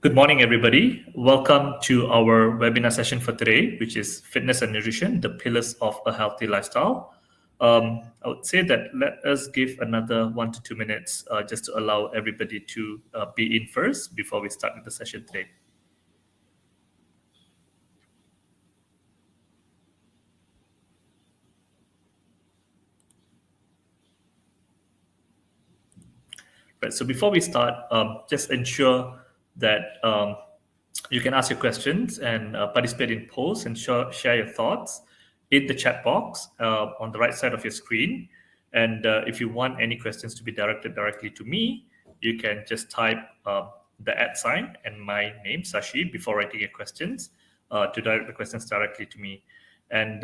Good morning, everybody. Welcome to our webinar session for today, which is Fitness and Nutrition, the Pillars of a Healthy Lifestyle. I would say that let us give another 1 to 2 minutes just to allow everybody to be in first before we start with the session today. Right, so before we start, just ensure that you can ask your questions and participate in polls and share your thoughts in the chat box on the right side of your screen. And if you want any questions to be directed directly to me, you can just type the @ and my name, Sashi, before writing your questions to direct the questions directly to me. And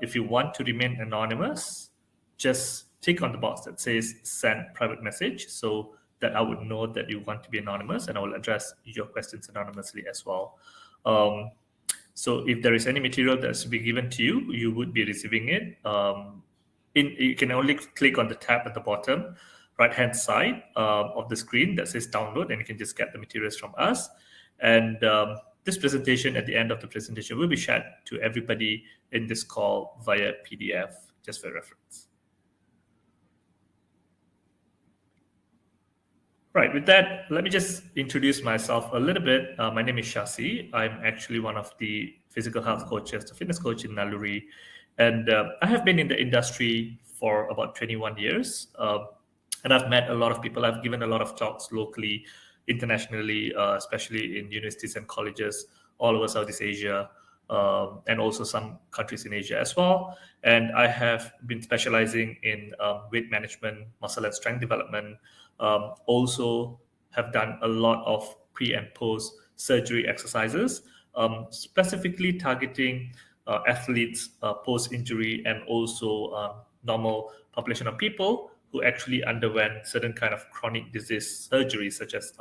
if you want to remain anonymous, just tick on the box that says send private message so that I would know that you want to be anonymous, and I will address your questions anonymously as well. So if there is any material that's to be given to you, you would be receiving it. You can only click on the tab at the bottom right-hand side of the screen that says download, and you can just get the materials from us. And this presentation, at the end of the presentation, will be shared to everybody in this call via PDF, just for reference. Right, with that, let me just introduce myself a little bit. My name is Shasi. I'm actually one of the physical health coaches, the fitness coach in Naluri. And I have been in the industry for about 21 years. And I've met a lot of people. I've given a lot of talks locally, internationally, especially in universities and colleges all over Southeast Asia, and also some countries in Asia as well. And I have been specializing in weight management, muscle and strength development. Also have done a lot of pre and post surgery exercises, specifically targeting athletes post injury, and also normal population of people who actually underwent certain kind of chronic disease surgeries, such as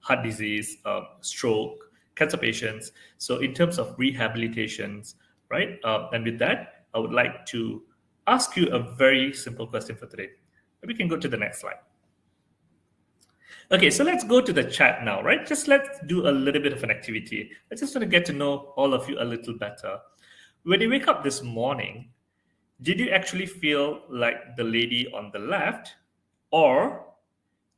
heart disease, stroke, cancer patients. So in terms of rehabilitations, right? And with that, I would like to ask you a very simple question for today. We can go to the next slide. Okay, so let's go to the chat now, right? Just let's do a little bit of an activity. I just want to get to know all of you a little better. When you wake up this morning, did you actually feel like the lady on the left, or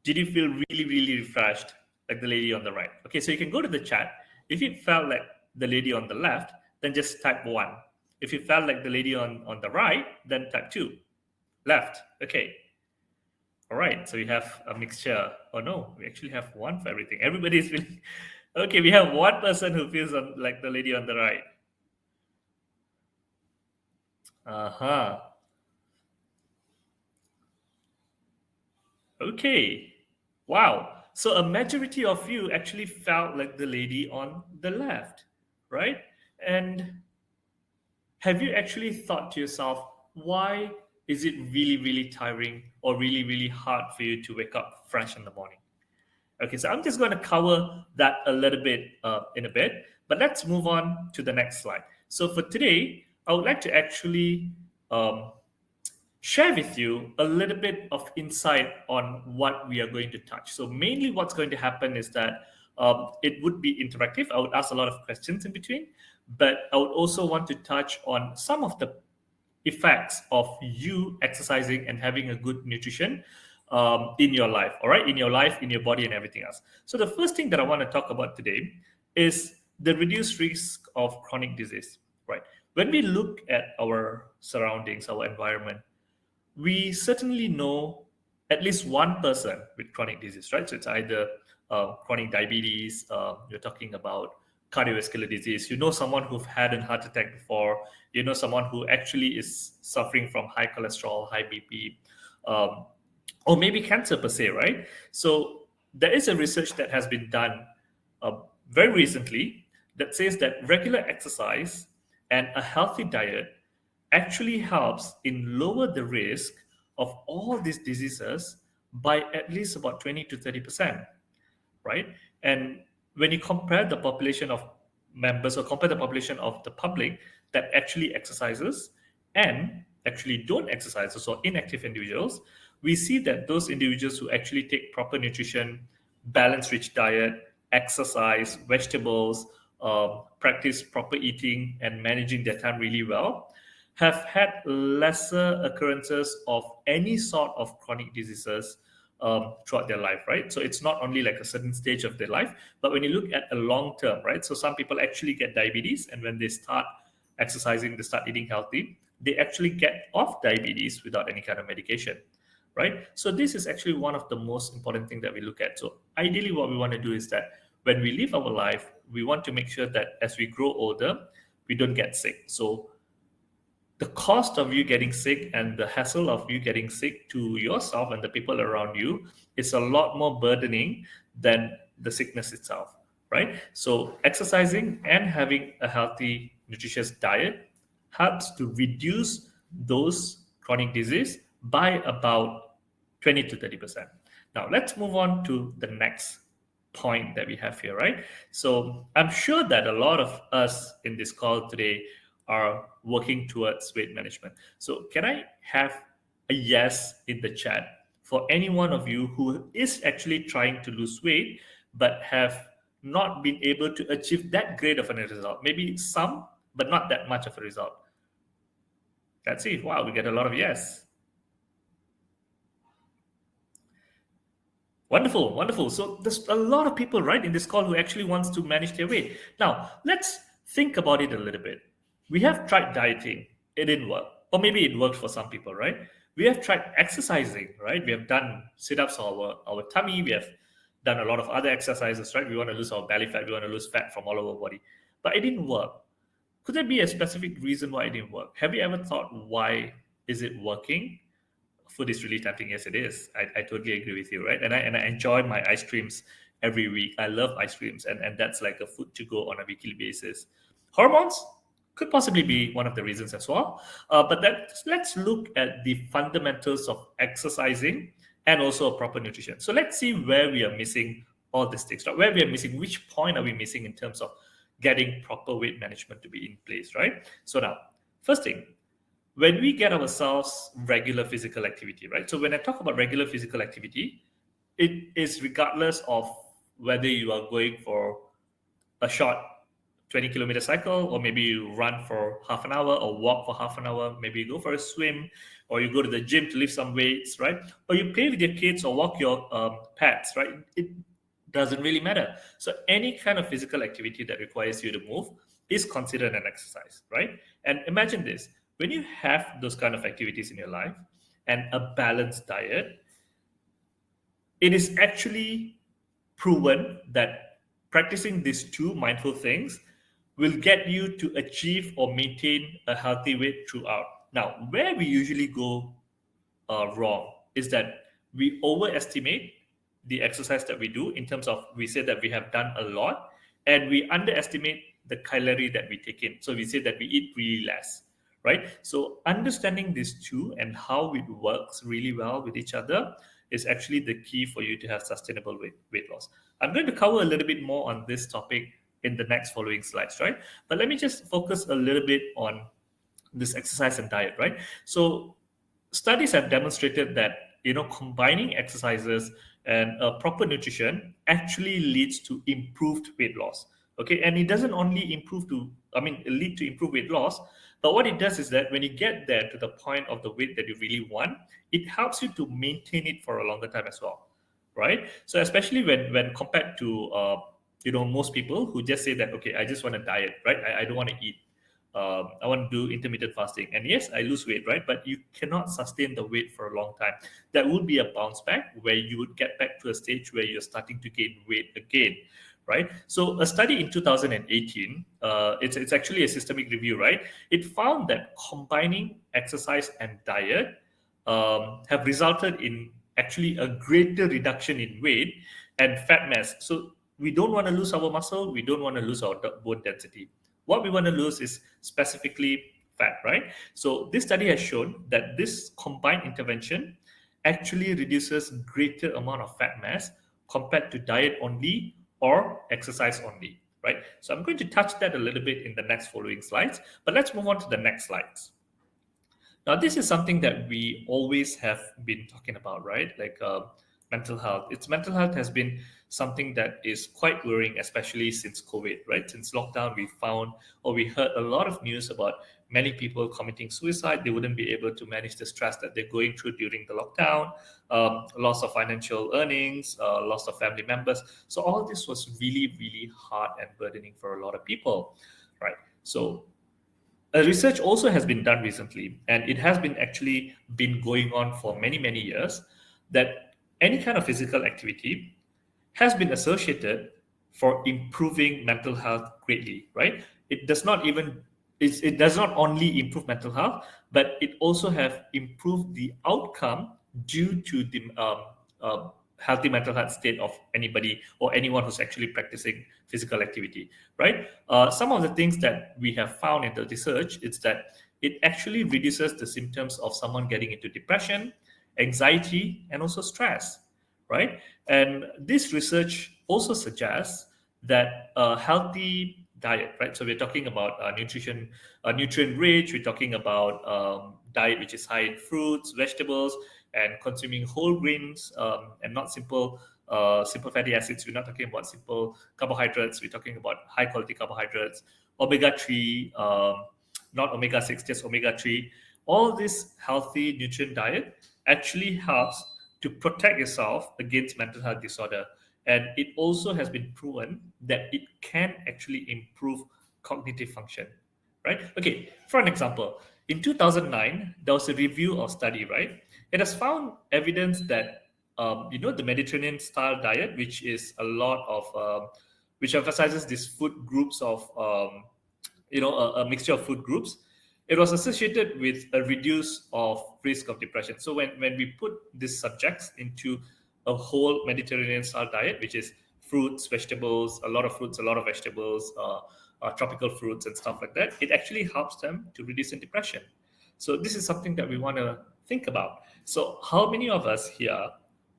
did you feel really, really refreshed like the lady on the right? Okay, so you can go to the chat. If you felt like the lady on the left, then just type 1. If you felt like the lady on the right, then type 2. Left, okay. All right, so we have a mixture. Oh no, we actually have 1 for everything. Everybody's feeling okay. We have 1 person who feels like the lady on the right. Okay, wow. So a majority of you actually felt like the lady on the left, right? And have you actually thought to yourself, why is it really, really tiring or really, really hard for you to wake up fresh in the morning? Okay, so I'm just going to cover that a little bit in a bit, but let's move on to the next slide. So for today, I would like to actually share with you a little bit of insight on what we are going to touch. So mainly what's going to happen is that it would be interactive. I would ask a lot of questions in between, but I would also want to touch on some of the effects of you exercising and having a good nutrition in your life, all right? In your life, in your body, and everything else. So the first thing that I want to talk about today is the reduced risk of chronic disease, right? When we look at our surroundings, our environment, we certainly know at least 1 person with chronic disease, right? So it's either chronic diabetes, you're talking about cardiovascular disease, you know someone who've had a heart attack before, you know someone who actually is suffering from high cholesterol, high BP, or maybe cancer per se, right? So there is a research that has been done very recently that says that regular exercise and a healthy diet actually helps in lower the risk of all these diseases by at least about 20 to 30%, right? And when you compare the population of members or compare the population of the public that actually exercises and actually don't exercise, so inactive individuals, we see that those individuals who actually take proper nutrition, balanced rich diet, exercise, vegetables, practice proper eating, and managing their time really well have had lesser occurrences of any sort of chronic diseases throughout their life, right? So it's not only like a certain stage of their life, but when you look at a long term, right? So some people actually get diabetes, and when they start exercising, they start eating healthy, they actually get off diabetes without any kind of medication, right? So this is actually one of the most important things that we look at. So ideally, what we want to do is that when we live our life, we want to make sure that as we grow older, we don't get sick. So the cost of you getting sick and the hassle of you getting sick to yourself and the people around you is a lot more burdening than the sickness itself, right? So exercising and having a healthy nutritious diet helps to reduce those chronic disease by about 20 to 30%. Now let's move on to the next point that we have here, right? So I'm sure that a lot of us in this call today are working towards weight management. So can I have a yes in the chat for any one of you who is actually trying to lose weight but have not been able to achieve that great of a result? Maybe some, but not that much of a result. That's it. Wow, we get a lot of yes. Wonderful, wonderful. So there's a lot of people, right, in this call who actually wants to manage their weight. Now, let's think about it a little bit. We have tried dieting, it didn't work. Or maybe it worked for some people, right? We have tried exercising, right? We have done sit-ups on our tummy. We have done a lot of other exercises, right? We want to lose our belly fat. We want to lose fat from all over our body. But it didn't work. Could there be a specific reason why it didn't work? Have you ever thought, why is it working? Food is really tempting. Yes, it is. I totally agree with you, right? And I enjoy my ice creams every week. I love ice creams, and that's like a food to go on a weekly basis. Hormones could possibly be one of the reasons as well. But let's look at the fundamentals of exercising and also proper nutrition. So let's see where we are missing all these things, right? Where we are missing, which point are we missing in terms of getting proper weight management to be in place, right? So now, first thing, when we get ourselves regular physical activity, right? So when I talk about regular physical activity, it is regardless of whether you are going for a short 20-kilometer cycle, or maybe you run for half an hour or walk for half an hour, maybe you go for a swim, or you go to the gym to lift some weights, right? Or you play with your kids or walk your pets, right? It doesn't really matter. So any kind of physical activity that requires you to move is considered an exercise, right? And imagine this, when you have those kind of activities in your life and a balanced diet, it is actually proven that practicing these two mindful things will get you to achieve or maintain a healthy weight throughout. Now, where we usually go wrong is that we overestimate the exercise that we do, in terms of we say that we have done a lot, and we underestimate the calorie that we take in. So we say that we eat really less, right? So understanding these two and how it works really well with each other is actually the key for you to have sustainable weight loss. I'm going to cover a little bit more on this topic in the next following slides, right? But let me just focus a little bit on this exercise and diet, right? So studies have demonstrated that combining exercises and proper nutrition actually leads to improved weight loss. Okay, and it doesn't only lead to improved weight loss, but what it does is that when you get there to the point of the weight that you really want, it helps you to maintain it for a longer time as well, right? So especially when compared to most people who just say that, okay, I just want to diet, right? I don't want to eat. I want to do intermittent fasting, and yes, I lose weight, right? But you cannot sustain the weight for a long time. That would be a bounce back where you would get back to a stage where you're starting to gain weight again, right? So a study in 2018, it's actually a systemic review, right? It found that combining exercise and diet have resulted in actually a greater reduction in weight and fat mass. So we don't want to lose our muscle, we don't want to lose our bone density. What we want to lose is specifically fat, right? So this study has shown that this combined intervention actually reduces greater amount of fat mass compared to diet only or exercise only, right? So I'm going to touch that a little bit in the next following slides, but let's move on to the next slides. Now, this is something that we always have been talking about, right? Like mental health. Its mental health has been something that is quite worrying, especially since COVID, right? Since lockdown, we found or we heard a lot of news about many people committing suicide. They wouldn't be able to manage the stress that they're going through during the lockdown, loss of financial earnings, loss of family members. So all this was really, really hard and burdening for a lot of people, right? So research also has been done recently, and it has been actually been going on for many, many years, that any kind of physical activity has been associated for improving mental health greatly, right? It does not even it does not only improve mental health, but it also have improved the outcome due to the healthy mental health state of anybody or anyone who's actually practicing physical activity, right? Some of the things that we have found in the research is that it actually reduces the symptoms of someone getting into depression, anxiety, and also stress, right? And this research also suggests that a healthy diet, right? So we're talking about nutrition, nutrient rich. We're talking about diet which is high in fruits, vegetables, and consuming whole grains and not simple fatty acids. We're not talking about simple carbohydrates. We're talking about high quality carbohydrates, omega three, not omega six, just omega three. All this healthy nutrient diet actually helps to protect yourself against mental health disorder. And it also has been proven that it can actually improve cognitive function, right? Okay, for an example, in 2009, there was a review of study, right? It has found evidence that, the Mediterranean style diet, which is a lot of, which emphasizes these food groups of, a mixture of food groups, it was associated with a reduce of risk of depression. So when we put these subjects into a whole Mediterranean style diet, which is fruits, vegetables, a lot of fruits, a lot of vegetables, tropical fruits and stuff like that, it actually helps them to reduce in depression. So this is something that we want to think about. So how many of us here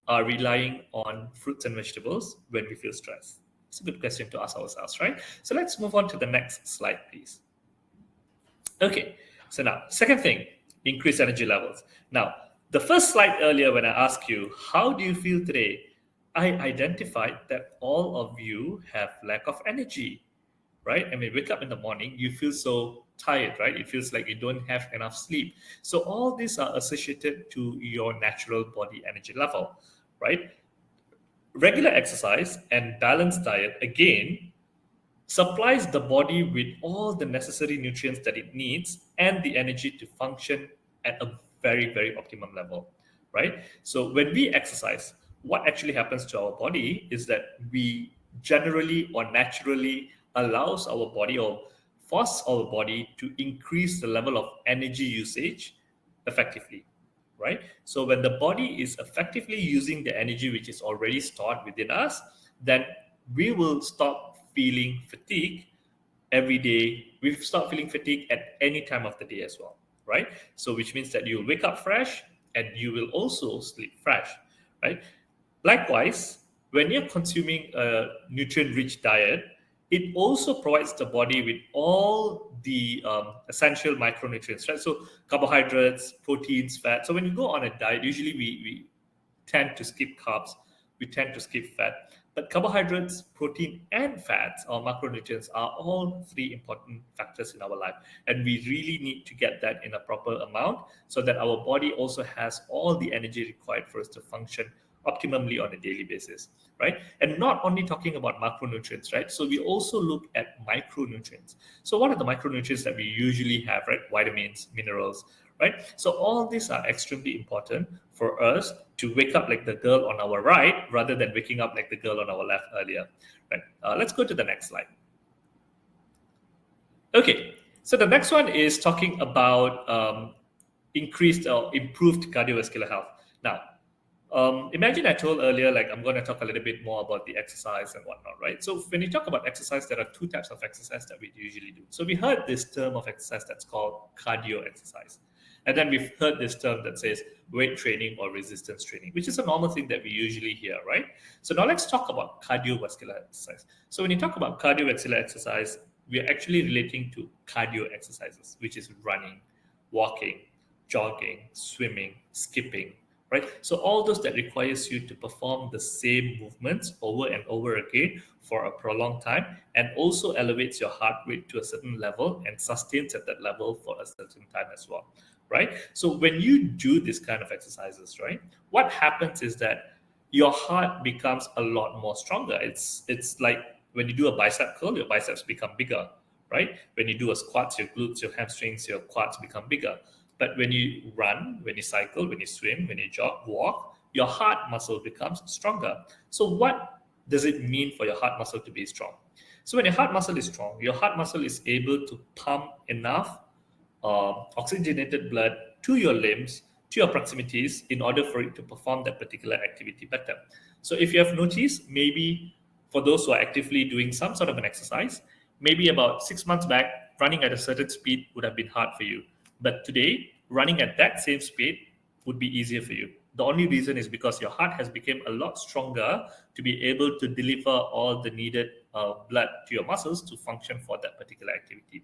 are relying on fruits and vegetables when we feel stressed? It's a good question to ask ourselves, right? So let's move on to the next slide, please. Okay, so now, second thing, increase energy levels. Now, the first slide earlier, when I asked you, how do you feel today? I identified that all of you have lack of energy, right? And when you wake up in the morning, you feel so tired, right? It feels like you don't have enough sleep. So all these are associated to your natural body energy level, right? Regular exercise and balanced diet, again, supplies the body with all the necessary nutrients that it needs and the energy to function at a very, very optimum level, right? So when we exercise, what actually happens to our body is that we generally or naturally allows our body or force our body to increase the level of energy usage effectively, right? So when the body is effectively using the energy which is already stored within us, then we will stop feeling fatigue every day. We start feeling fatigue at any time of the day as well, right? So which means that you'll wake up fresh and you will also sleep fresh, right? Likewise, when you're consuming a nutrient-rich diet, it also provides the body with all the essential micronutrients, right? So carbohydrates, proteins, fat. So when you go on a diet, usually we tend to skip carbs, we tend to skip fat. But carbohydrates, protein, and fats, or macronutrients, are all three important factors in our life. And we really need to get that in a proper amount so that our body also has all the energy required for us to function optimally on a daily basis, right? And not only talking about macronutrients, right? So we also look at micronutrients. So what are the micronutrients that we usually have, right? Vitamins, minerals, right? So all these are extremely important for us to wake up like the girl on our right rather than waking up like the girl on our left earlier, right? Let's go to the next slide. Okay, so the next one is talking about increased or improved cardiovascular health. Now, imagine I told earlier, like I'm going to talk a little bit more about the exercise and whatnot, right? So when you talk about exercise, there are two types of exercise that we usually do. So we heard this term of exercise that's called cardio exercise. And then we've heard this term that says weight training or resistance training, which is a normal thing that we usually hear, right? So now let's talk about cardiovascular exercise. So when you talk about cardiovascular exercise, we are actually relating to cardio exercises, which is running, walking, jogging, swimming, skipping, right? So all those that requires you to perform the same movements over and over again for a prolonged time, and also elevates your heart rate to a certain level and sustains at that level for a certain time as well, right? So when you do this kind of exercises, right, what happens is that your heart becomes a lot more stronger. It's like when you do a bicep curl, your biceps become bigger, right? When you do a squats, your glutes, your hamstrings, your quads become bigger. But when you run, when you cycle, when you swim, when you jog, walk, your heart muscle becomes stronger. So what does it mean for your heart muscle to be strong? So when your heart muscle is strong, your heart muscle is able to pump enough oxygenated blood to your limbs, to your proximities, in order for it to perform that particular activity better. So if you have noticed, maybe for those who are actively doing some sort of an exercise, maybe about 6 months back, running at a certain speed would have been hard for you. But today, running at that same speed would be easier for you. The only reason is because your heart has become a lot stronger to be able to deliver all the needed blood to your muscles to function for that particular activity,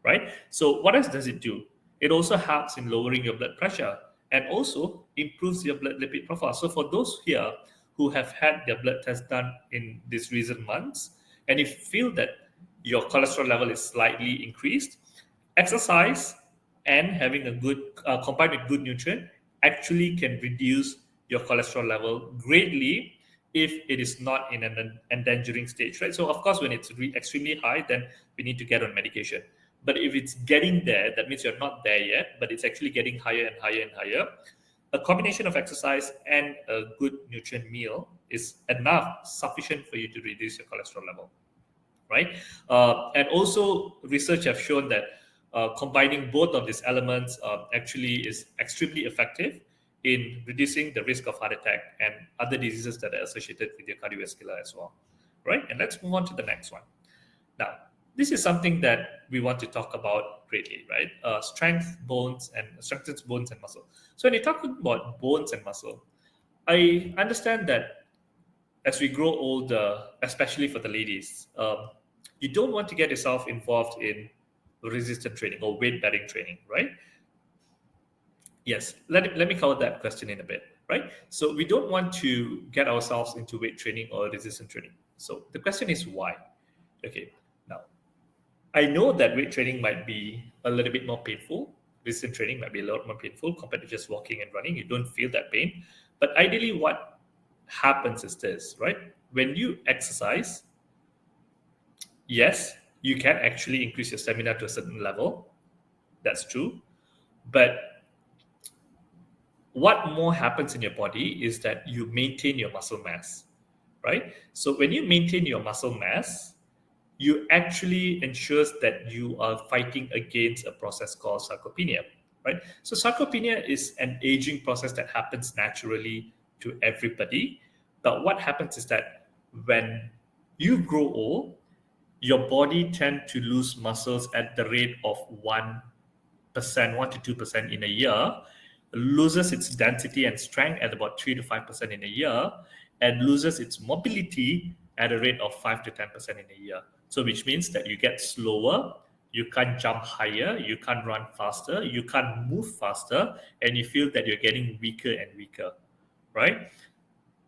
right? So what else does it do? It also helps in lowering your blood pressure and also improves your blood lipid profile. So for those here who have had their blood test done in these recent months, and if you feel that your cholesterol level is slightly increased, exercise and having a good combined with good nutrient actually can reduce your cholesterol level greatly if it is not in an endangering stage, right? So of course, when it's extremely high, then we need to get on medication. But if it's getting there, that means you're not there yet, but it's actually getting higher and higher and higher. A combination of exercise and a good nutrient meal is enough, sufficient for you to reduce your cholesterol level, right? And also, research have shown that combining both of these elements actually is extremely effective in reducing the risk of heart attack and other diseases that are associated with your cardiovascular as well, right? And let's move on to the next one. Now, this is something that we want to talk about greatly, right? Strengthens bones and muscle. So when you talk about bones and muscle, I understand that as we grow older, especially for the ladies, you don't want to get yourself involved in resistance training or weight bearing training, right? Yes, let me cover that question in a bit, right? So we don't want to get ourselves into weight training or resistance training. So the question is why? Okay, now I know that weight training might be a little bit more painful. Resistance training might be a lot more painful compared to just walking and running. You don't feel that pain. But ideally, what happens is this, right? When you exercise, yes, you can actually increase your stamina to a certain level. That's true. But what more happens in your body is that you maintain your muscle mass, right? So when you maintain your muscle mass, you actually ensures that you are fighting against a process called sarcopenia, right? So sarcopenia is an aging process that happens naturally to everybody. But what happens is that when you grow old, your body tend to lose muscles at the rate of 1%, 1 to 2% in a year, loses its density and strength at about 3 to 5% in a year, and loses its mobility at a rate of 5 to 10% in a year. So, which means that you get slower, you can't jump higher, you can't run faster, you can't move faster, and you feel that you're getting weaker and weaker, right?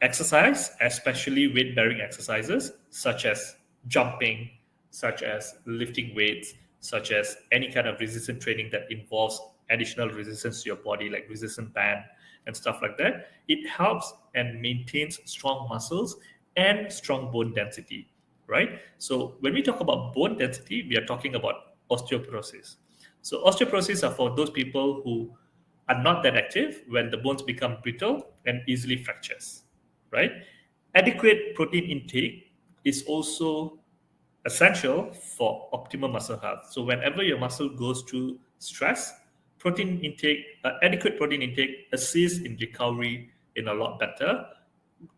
Exercise, especially weight bearing exercises such as jumping, such as lifting weights, such as any kind of resistance training that involves additional resistance to your body, like resistance band and stuff like that, it helps and maintains strong muscles and strong bone density, right? So when we talk about bone density, we are talking about osteoporosis. So osteoporosis are for those people who are not that active when the bones become brittle and easily fractures, right? Adequate protein intake is also essential for optimal muscle health. So whenever your muscle goes through stress, adequate protein intake assists in recovery in a lot better,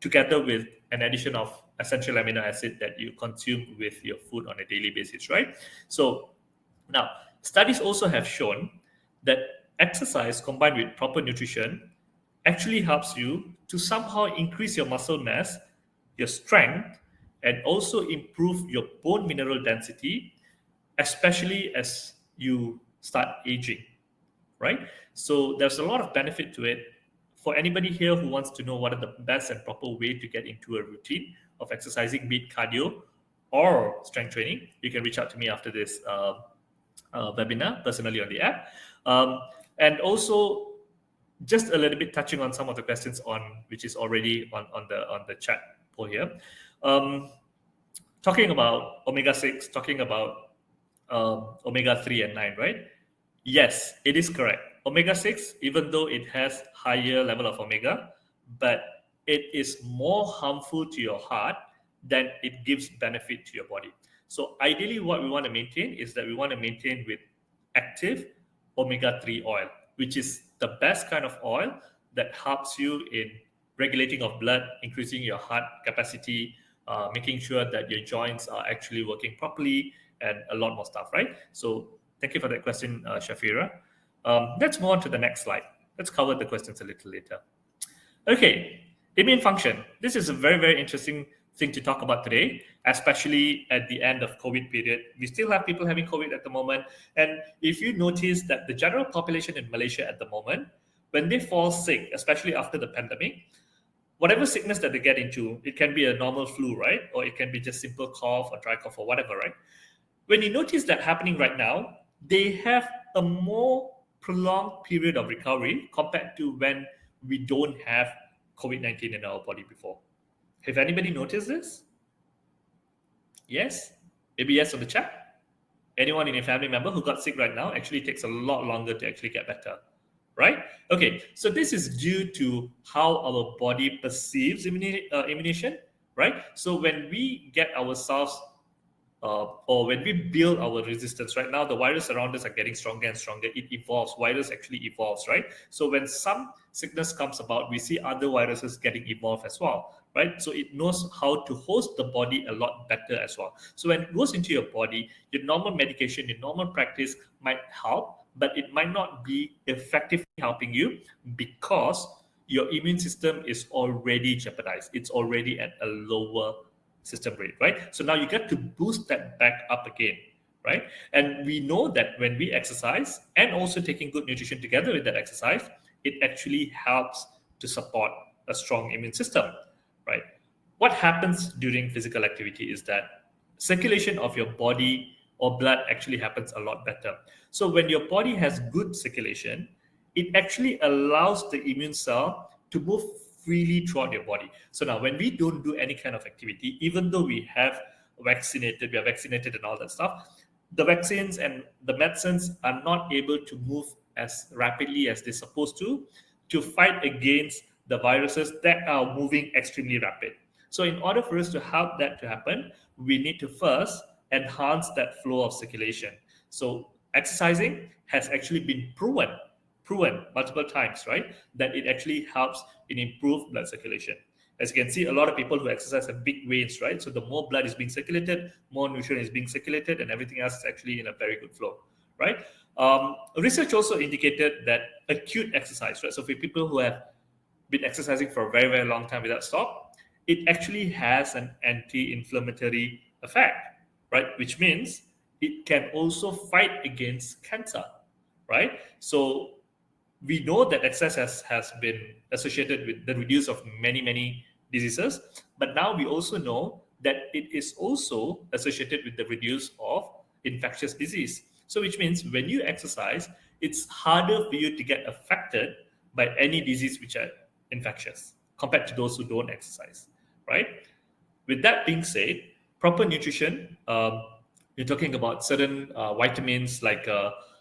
together with an addition of essential amino acid that you consume with your food on a daily basis, right? So now, studies also have shown that exercise combined with proper nutrition actually helps you to somehow increase your muscle mass, your strength, and also improve your bone mineral density, especially as you start aging, right? So there's a lot of benefit to it for anybody here who wants to know what are the best and proper way to get into a routine of exercising, be it cardio or strength training, you can reach out to me after this webinar personally on the app. Um, and also, just a little bit touching on some of the questions on which is already on the chat poll here. Um, Talking about omega 6, talking about omega 3 and 9, right? Yes, it is correct. Omega 6, even though it has higher level of omega, but it is more harmful to your heart than it gives benefit to your body. So ideally, what we want to maintain is that we want to maintain with active omega 3 oil, which is the best kind of oil that helps you in regulating of blood, increasing your heart capacity, making sure that your joints are actually working properly, and a lot more stuff, right? So thank you for that question, Shafira. Let's move on to the next slide. Let's cover the questions a little later. Okay, immune function. This is a very, very interesting thing to talk about today, especially at the end of COVID period. We still have people having COVID at the moment. And if you notice that the general population in Malaysia at the moment, when they fall sick, especially after the pandemic, whatever sickness that they get into, it can be a normal flu, right? Or it can be just simple cough or dry cough or whatever, right? When you notice that happening right now, they have a more prolonged period of recovery compared to when we don't have COVID-19 in our body before. Have anybody noticed this? Yes? Maybe yes on the chat. Anyone in your family member who got sick right now actually takes a lot longer to actually get better, right? Okay, so this is due to how our body perceives immunization, right? So when we get ourselves or when we build our resistance, right now the virus around us are getting stronger and stronger. It evolves. Virus actually evolves, right? So when some sickness comes about, we see other viruses getting evolved as well, right? So it knows how to host the body a lot better as well. So when it goes into your body, your normal medication, your normal practice might help, but it might not be effectively helping you because your immune system is already jeopardized. It's already at a lower system rate, right? So now you get to boost that back up again, right? And we know that when we exercise and also taking good nutrition together with that exercise, it actually helps to support a strong immune system, right? What happens during physical activity is that circulation of your body or blood actually happens a lot better. So when your body has good circulation, it actually allows the immune cell to move freely throughout your body. So now when we don't do any kind of activity, even though we are vaccinated and all that stuff, the vaccines and the medicines are not able to move as rapidly as they're supposed to fight against the viruses that are moving extremely rapid. So in order for us to help that to happen, we need to first enhance that flow of circulation. So exercising has actually been proven multiple times, right? That it actually helps in improved blood circulation. As you can see, a lot of people who exercise have big veins, right? So the more blood is being circulated, more nutrient is being circulated, and everything else is actually in a very good flow, right? Research also indicated that acute exercise, right? So for people who have been exercising for a very, very long time without stop, it actually has an anti-inflammatory effect, right? Which means it can also fight against cancer, right? So we know that exercise has been associated with the reduce of many diseases, but now we also know that it is also associated with the reduce of infectious disease. So which means when you exercise, it's harder for you to get affected by any disease which are infectious compared to those who don't exercise, right? With that being said, proper nutrition, you're talking about certain vitamins like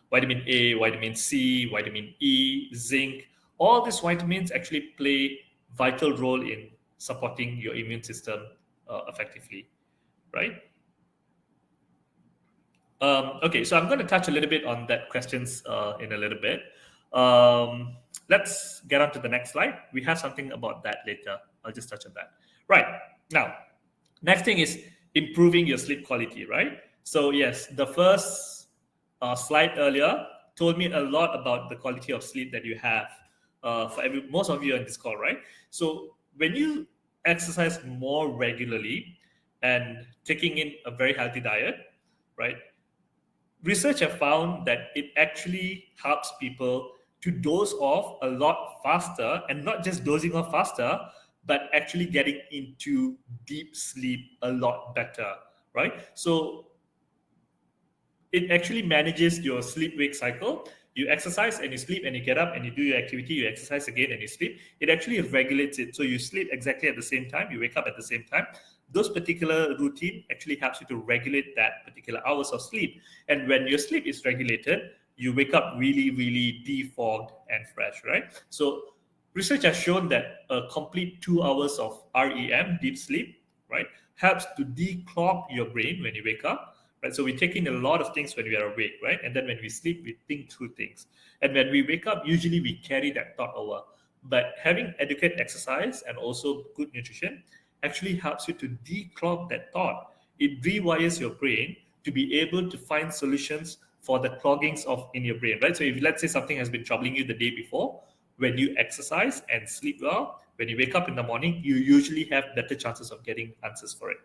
vitamin A, vitamin C, vitamin E, zinc. All these vitamins actually play vital role in supporting your immune system effectively, right? Okay, so I'm going to touch a little bit on that questions in a little bit. Let's get on to the next slide. We have something about that later. I'll just touch on that. Right, now, next thing is improving your sleep quality, right? So yes, the first slide earlier told me a lot about the quality of sleep that you have for most of you on this call, right? So when you exercise more regularly and taking in a very healthy diet, right? Research have found that it actually helps people to doze off a lot faster, and not just dozing off faster, but actually getting into deep sleep a lot better, right? So it actually manages your sleep wake cycle. You exercise and you sleep and you get up and you do your activity, you exercise again and you sleep. It actually regulates it. So you sleep exactly at the same time, you wake up at the same time. Those particular routine actually helps you to regulate that particular hours of sleep. And when your sleep is regulated, you wake up really, really defogged and fresh, right? So research has shown that a complete 2 hours of REM, deep sleep, right, helps to declog your brain when you wake up, right? So we take in a lot of things when we are awake, right? And then when we sleep, we think through things. And when we wake up, usually we carry that thought over. But having adequate exercise and also good nutrition actually helps you to declog that thought. It rewires your brain to be able to find solutions for the cloggings of in your brain, right? So if let's say something has been troubling you the day before, when you exercise and sleep well, when you wake up in the morning, you usually have better chances of getting answers for it,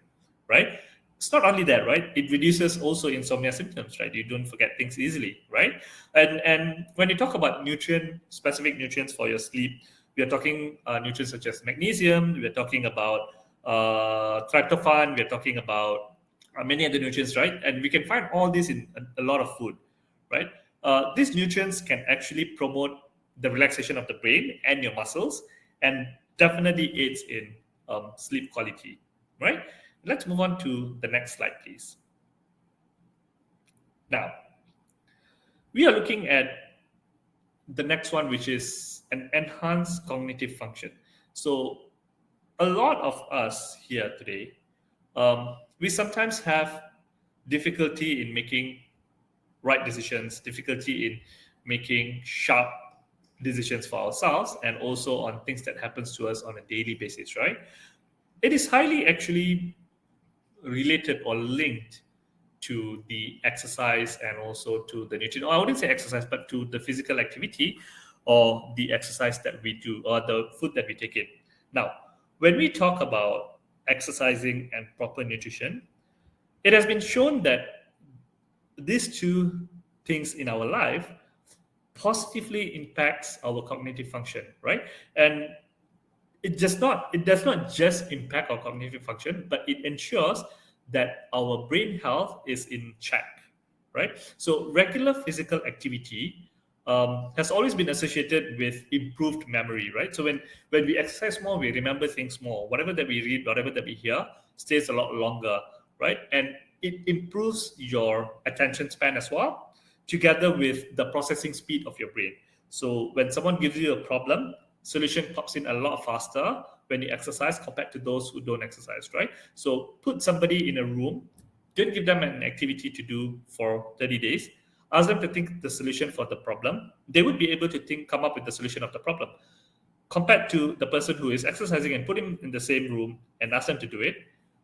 right? It's not only that, right? It reduces also insomnia symptoms, right? You don't forget things easily, right? And when you talk about nutrient specific nutrients for your sleep, we are talking nutrients such as magnesium. We are talking about tryptophan. We are talking about many other nutrients, right? And we can find all this in a lot of food, right? These nutrients can actually promote the relaxation of the brain and your muscles, and definitely aids in sleep quality, right? Let's move on to the next slide, please. Now, we are looking at the next one, which is an enhanced cognitive function. So, a lot of us here today, we sometimes have difficulty in making right decisions, difficulty in making sharp decisions for ourselves, and also on things that happens to us on a daily basis, right? It is highly actually related or linked to the exercise and also to the nutrition. I wouldn't say exercise, but to the physical activity or the exercise that we do or the food that we take in. Now, when we talk about exercising and proper nutrition, it has been shown that these two things in our life positively impacts our cognitive function, right? And it does not just impact our cognitive function, but it ensures that our brain health is in check, right? So regular physical activity has always been associated with improved memory, right? So when we exercise more, we remember things more. Whatever that we read, whatever that we hear, stays a lot longer, right? And it improves your attention span as well, together with the processing speed of your brain. So when someone gives you a problem, solution pops in a lot faster when you exercise compared to those who don't exercise, right? So put somebody in a room, don't give them an activity to do for 30 days. Ask them to think the solution for the problem. They would be able to come up with the solution of the problem. Compared to the person who is exercising and put him in the same room and ask them to do it,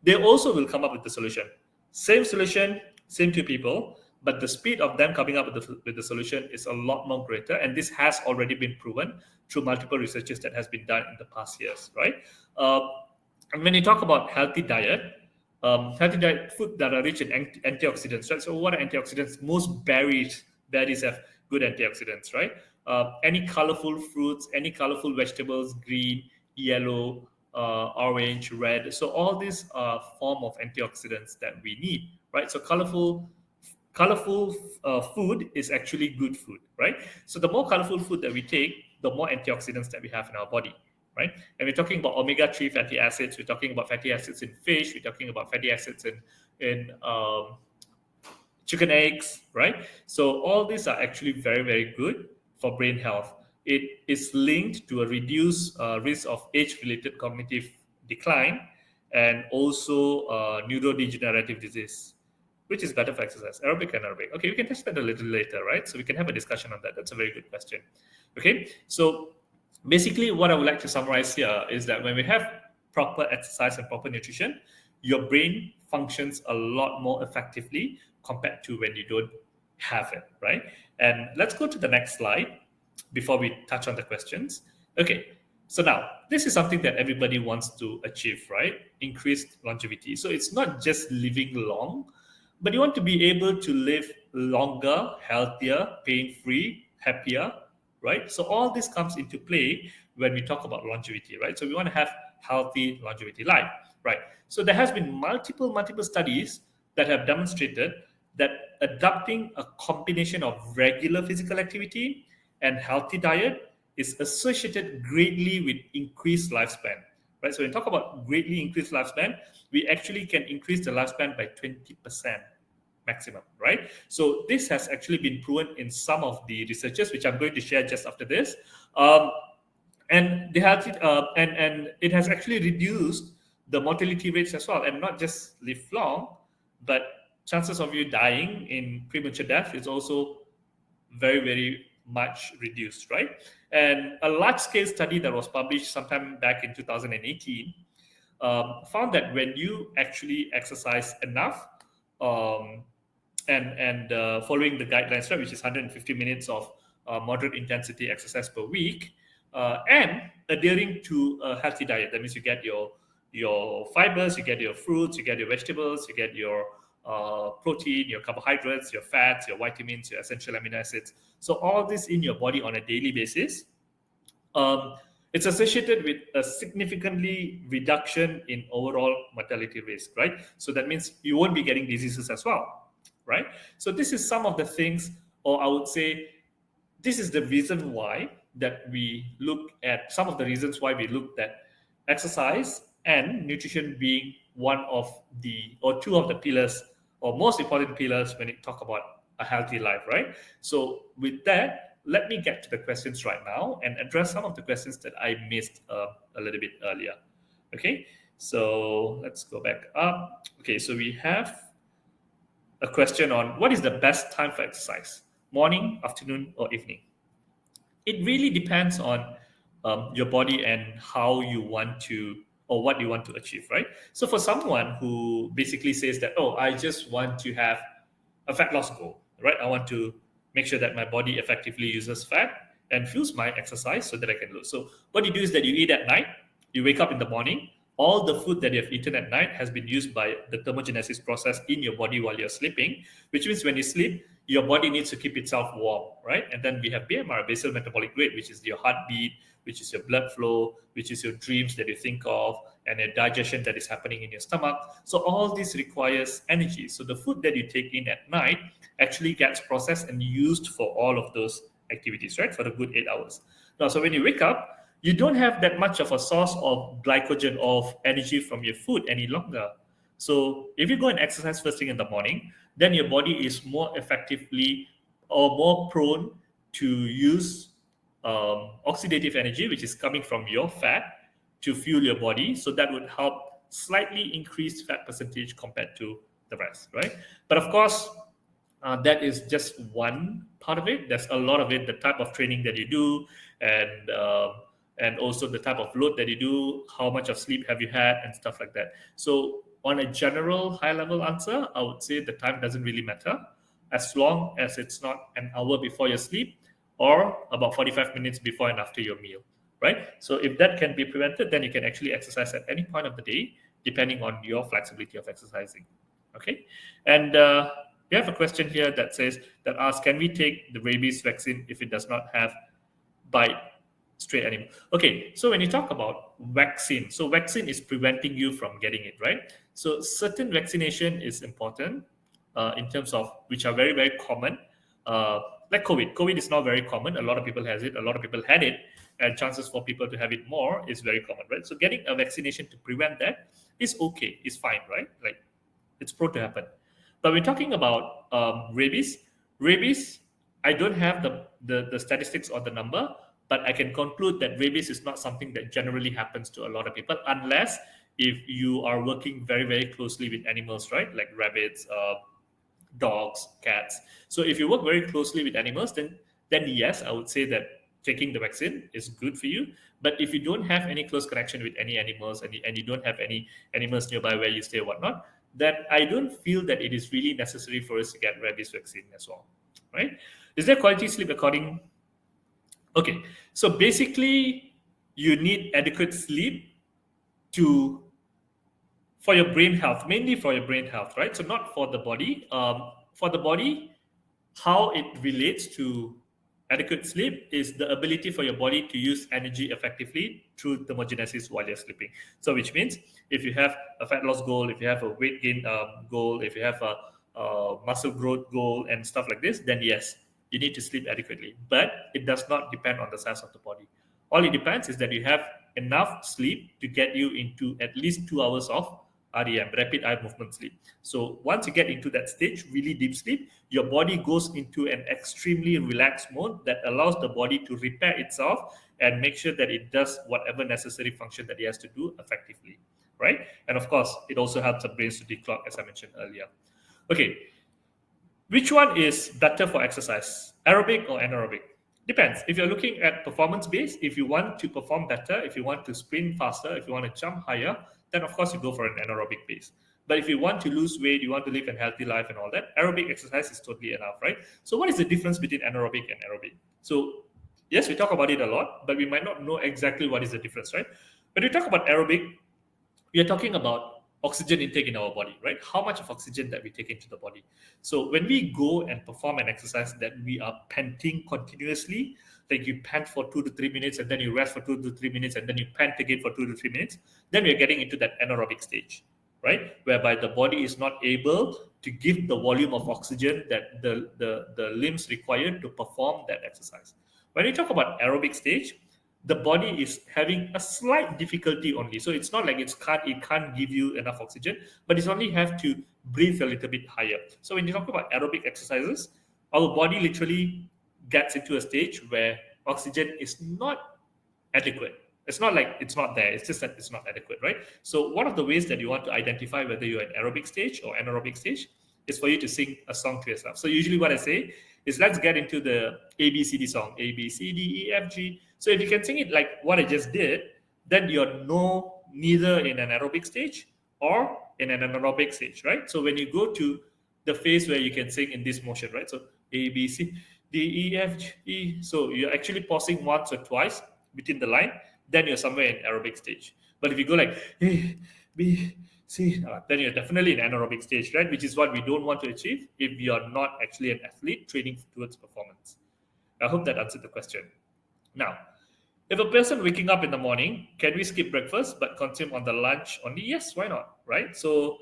they also will come up with the solution, same two people, but the speed of them coming up with the solution is a lot more greater, and this has already been proven through multiple researches that has been done in the past years, right? uh, and when you talk about healthy diet food that are rich in antioxidants, right? So what are antioxidants? Most berries have good antioxidants, right? Any colorful fruits, any colorful vegetables, green, yellow, orange, red. So all these are form of antioxidants that we need, right? So colorful food is actually good food, right? So the more colorful food that we take, the more antioxidants that we have in our body, right? And we're talking about omega-3 fatty acids, we're talking about fatty acids in fish, we're talking about fatty acids in chicken eggs, right? So all these are actually very, very good for brain health. It is linked to a reduced risk of age-related cognitive decline and also neurodegenerative disease, which is better for exercise, aerobic and aerobic. Okay, we can touch that a little later, right? So we can have a discussion on that. That's a very good question. Okay, so basically what I would like to summarize here is that when we have proper exercise and proper nutrition, your brain functions a lot more effectively compared to when you don't have it, right? And let's go to the next slide before we touch on the questions. Okay, so now this is something that everybody wants to achieve, right? Increased longevity. So it's not just living long, but you want to be able to live longer, healthier, pain free, happier, right? So all this comes into play when we talk about longevity, right? So we want to have healthy longevity life, right? So there has been multiple studies that have demonstrated that adopting a combination of regular physical activity and healthy diet is associated greatly with increased lifespan, right? So when we talk about greatly increased lifespan, we actually can increase the lifespan by 20% maximum, right? So this has actually been proven in some of the researches, which I'm going to share just after this. Um, and they have and it has actually reduced the mortality rates as well, and not just live long, but chances of you dying in premature death is also very much reduced, right? And a large scale study that was published sometime back in 2018 found that when you actually exercise enough, um, and following the guidelines, right, which is 150 minutes of moderate intensity exercise per week, and adhering to a healthy diet. That means you get your fibers, you get your fruits, you get your vegetables, you get your protein, your carbohydrates, your fats, your vitamins, your essential amino acids. So all this in your body on a daily basis, um, it's associated with a significantly reduction in overall mortality risk, right? So that means you won't be getting diseases as well, right? So this is some of the things, or I would say, this is the reason why that we look at some of the reasons why we looked at exercise and nutrition being one of the or two of the pillars or most important pillars when you talk about a healthy life, right? So with that, let me get to the questions right now and address some of the questions that I missed a little bit earlier. Okay, so let's go back up. Okay, so we have a question on what is the best time for exercise: morning, afternoon, or evening? It really depends on your body and how you want to or what you want to achieve, right? So for someone who basically says that, oh, I just want to have a fat loss goal, right? I want to make sure that my body effectively uses fat and fuels my exercise so that I can lose. So what you do is that you eat at night, you wake up in the morning, all the food that you have eaten at night has been used by the thermogenesis process in your body while you're sleeping, which means when you sleep, your body needs to keep itself warm, right? And then we have BMR, basal metabolic rate, which is your heartbeat, which is your blood flow, which is your dreams that you think of, and your digestion that is happening in your stomach. So all this requires energy. So the food that you take in at night actually gets processed and used for all of those activities, right? For the good 8 hours. Now, so when you wake up, you don't have that much of a source of glycogen of energy from your food any longer. So if you go and exercise first thing in the morning, then your body is more effectively or more prone to use oxidative energy, which is coming from your fat, to fuel your body. So that would help slightly increase fat percentage compared to the rest, right? But of course, that is just one part of it. There's a lot of it, the type of training that you do, and and also the type of load that you do, how much of sleep have you had, and stuff like that. So on a general high level answer, I would say the time doesn't really matter as long as it's not an hour before your sleep or about 45 minutes before and after your meal, right? So if that can be prevented, then you can actually exercise at any point of the day, depending on your flexibility of exercising. Okay, and we have a question here that says that asks, can we take the rabies vaccine if it does not have bite stray animal? Okay, so when you talk about vaccine, so vaccine is preventing you from getting it, right? So certain vaccination is important in terms of which are very common. Uh, like COVID. COVID is not very common. A lot of people has it. A lot of people had it, and chances for people to have it more is very common, right? So getting a vaccination to prevent that is okay, is fine, right? Like it's prone to happen. But we're talking about rabies. Rabies, I don't have the statistics or the number, but I can conclude that rabies is not something that generally happens to a lot of people unless if you are working very closely with animals, right? Like rabbits, dogs, cats. So if you work very closely with animals, then yes, I would say that taking the vaccine is good for you. But if you don't have any close connection with any animals and you don't have any animals nearby where you stay or whatnot, then I don't feel that it is really necessary for us to get rabies vaccine as well, right? Is there quality sleep according? Okay, so basically, you need adequate sleep to for your brain health, mainly for your brain health, right? So not for the body. For the body, how it relates to Adequate sleep is the ability for your body to use energy effectively through thermogenesis while you're sleeping. So, which means if you have a fat loss goal, if you have a weight gain goal, if you have a muscle growth goal, and stuff like this, then yes, you need to sleep adequately. But it does not depend on the size of the body. All it depends is that you have enough sleep to get you into at least 2 hours of REM, rapid eye movement sleep. So once you get into that stage, really deep sleep, your body goes into an extremely relaxed mode that allows the body to repair itself and make sure that it does whatever necessary function that it has to do effectively, right? And of course, it also helps the brains to declog, as I mentioned earlier. Okay, which one is better for exercise, aerobic or anaerobic? Depends. If you're looking at performance based, if you want to perform better, if you want to sprint faster, if you want to jump higher, then of course you go for an anaerobic base. But if you want to lose weight, you want to live a healthy life and all that, aerobic exercise is totally enough, right? So what is the difference between anaerobic and aerobic? So yes, we talk about it a lot, but we might not know exactly what is the difference, right? When we talk about aerobic, we are talking about oxygen intake in our body, right? How much of oxygen that we take into the body. So when we go and perform an exercise that we are panting continuously, like you pant for 2 to 3 minutes and then you rest for 2 to 3 minutes and then you pant again for 2 to 3 minutes, then we are getting into that anaerobic stage, right? Whereby the body is not able to give the volume of oxygen that the limbs require to perform that exercise. When we talk about aerobic stage, the body is having a slight difficulty only. So it's not like it can't give you enough oxygen, but it's only have to breathe a little bit higher. So when you talk about aerobic exercises, our body literally gets into a stage where oxygen is not adequate. It's not like it's not there. It's just that it's not adequate, right? So one of the ways that you want to identify whether you're in aerobic stage or anaerobic stage is for you to sing a song to yourself. So usually what I say is let's get into the ABCD song, ABCDEFG. So if you can sing it like what I just did, then you're neither in an aerobic stage or in an anaerobic stage, right? So when you go to the phase where you can sing in this motion, right? So ABCDEFG. So you're actually pausing once or twice between the line, then you're somewhere in aerobic stage. But if you go like A, B, C, then you're definitely in anaerobic stage, right? Which is what we don't want to achieve if you are not actually an athlete training towards performance. I hope that answered the question. Now, if a person waking up in the morning, can we skip breakfast but consume on the lunch only? Yes, why not? Right? So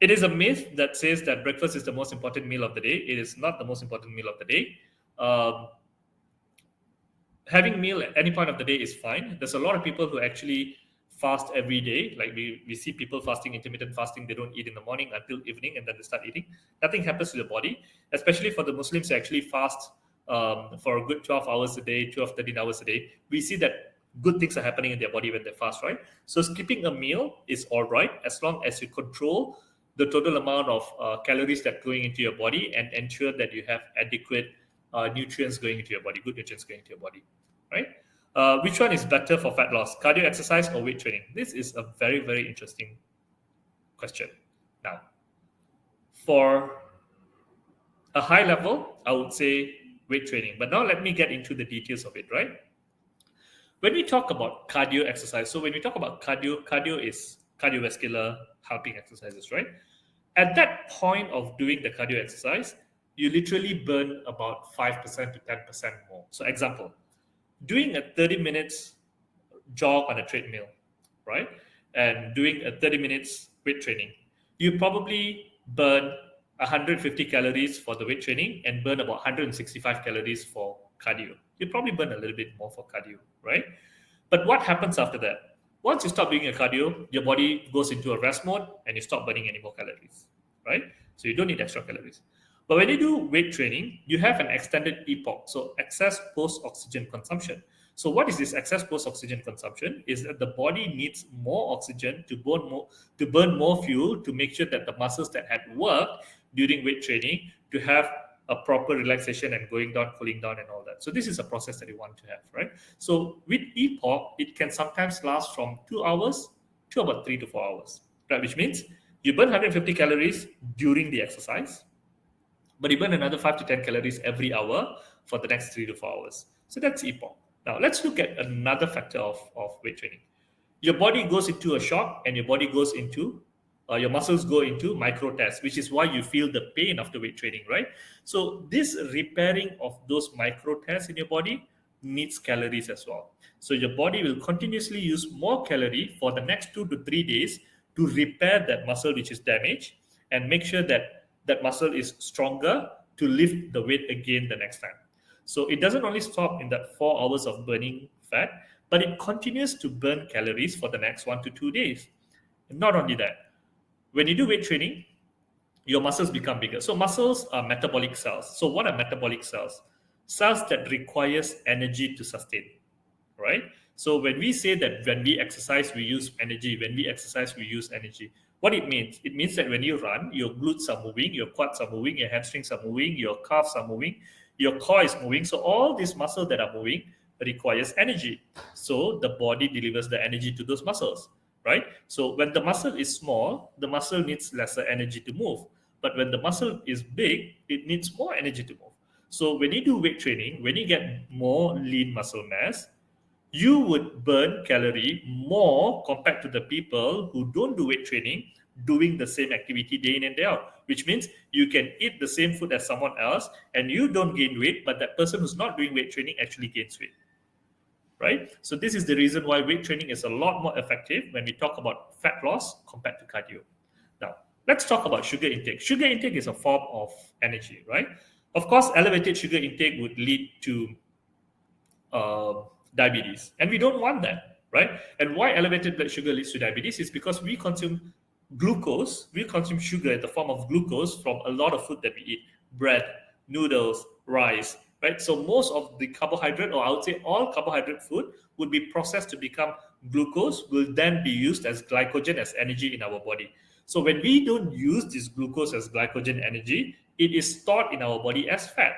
it is a myth that says that breakfast is the most important meal of the day. It is not the most important meal of the day. Um, Having meal at any point of the day is fine. There's a lot of people who actually fast every day. Like we see people fasting, intermittent fasting. They don't eat in the morning until evening and then they start eating. Nothing happens to the body, especially for the Muslims who actually fast for a good 12 hours a day, 12, 13 hours a day. We see that good things are happening in their body when they fast, right? So skipping a meal is all right as long as you control the total amount of calories that going into your body and ensure that you have adequate nutrients going into your body, good nutrients going into your body, right? Which one is better for fat loss, cardio exercise or weight training? This is a very, very interesting question. Now, for a high level, I would say weight training. But now let me get into the details of it, right? When we talk about cardio exercise, so when we talk about cardio is cardiovascular helping exercises, right? At that point of doing the cardio exercise, you literally burn about 5% to 10% more. So, example, doing a 30 minutes jog on a treadmill, right? And doing a 30 minutes weight training, you probably burn 150 calories for the weight training and burn about 165 calories for cardio. You probably burn a little bit more for cardio, right? But what happens after that? Once you stop doing your cardio, your body goes into a rest mode and you stop burning any more calories, right? So you don't need extra calories. But when you do weight training, you have an extended epoch, so excess post oxygen consumption. So what is this excess post oxygen consumption? Is that the body needs more oxygen to burn more fuel to make sure that the muscles that had worked during weight training to have a proper relaxation and going down, cooling down, and all that. So this is a process that you want to have, right? So with epoch, it can sometimes last from 2 hours to about 3 to 4 hours, right? Which means you burn 150 calories during the exercise, but you burn another 5 to 10 calories every hour for the next 3 to 4 hours. So that's epoch. Now let's look at another factor of weight training. Your body goes into a shock and your body goes into your muscles go into micro tests, which is why you feel the pain after weight training, right? So this repairing of those micro tests in your body needs calories as well. So your body will continuously use more calorie for the next 2 to 3 days to repair that muscle which is damaged and make sure that that muscle is stronger to lift the weight again the next time. So it doesn't only stop in that 4 hours of burning fat, but it continues to burn calories for the next 1 to 2 days. And not only that, when you do weight training, your muscles become bigger. So muscles are metabolic cells. So what are metabolic cells? Cells that requires energy to sustain, right? So when we say that when we exercise, we use energy, when we exercise, we use energy, what it means that when you run, your glutes are moving, your quads are moving, your hamstrings are moving, your calves are moving, your core is moving. So all these muscles that are moving requires energy. So the body delivers the energy to those muscles, right? So when the muscle is small, the muscle needs lesser energy to move. But when the muscle is big, it needs more energy to move. So when you do weight training, when you get more lean muscle mass, you would burn calorie more compared to the people who don't do weight training doing the same activity day in and day out, which means you can eat the same food as someone else and you don't gain weight, but that person who's not doing weight training actually gains weight, right? So this is the reason why weight training is a lot more effective when we talk about fat loss compared to cardio. Now, let's talk about sugar intake. Sugar intake is a form of energy, right? Of course, elevated sugar intake would lead to uh, diabetes, and we don't want that, right? And why elevated blood sugar leads to diabetes is because we consume sugar in the form of glucose from a lot of food that we eat: bread, noodles, rice, right? So most of the carbohydrate, or I would say all carbohydrate food, would be processed to become glucose, will then be used as glycogen as energy in our body. So when we don't use this glucose as glycogen energy, it is stored in our body as fat,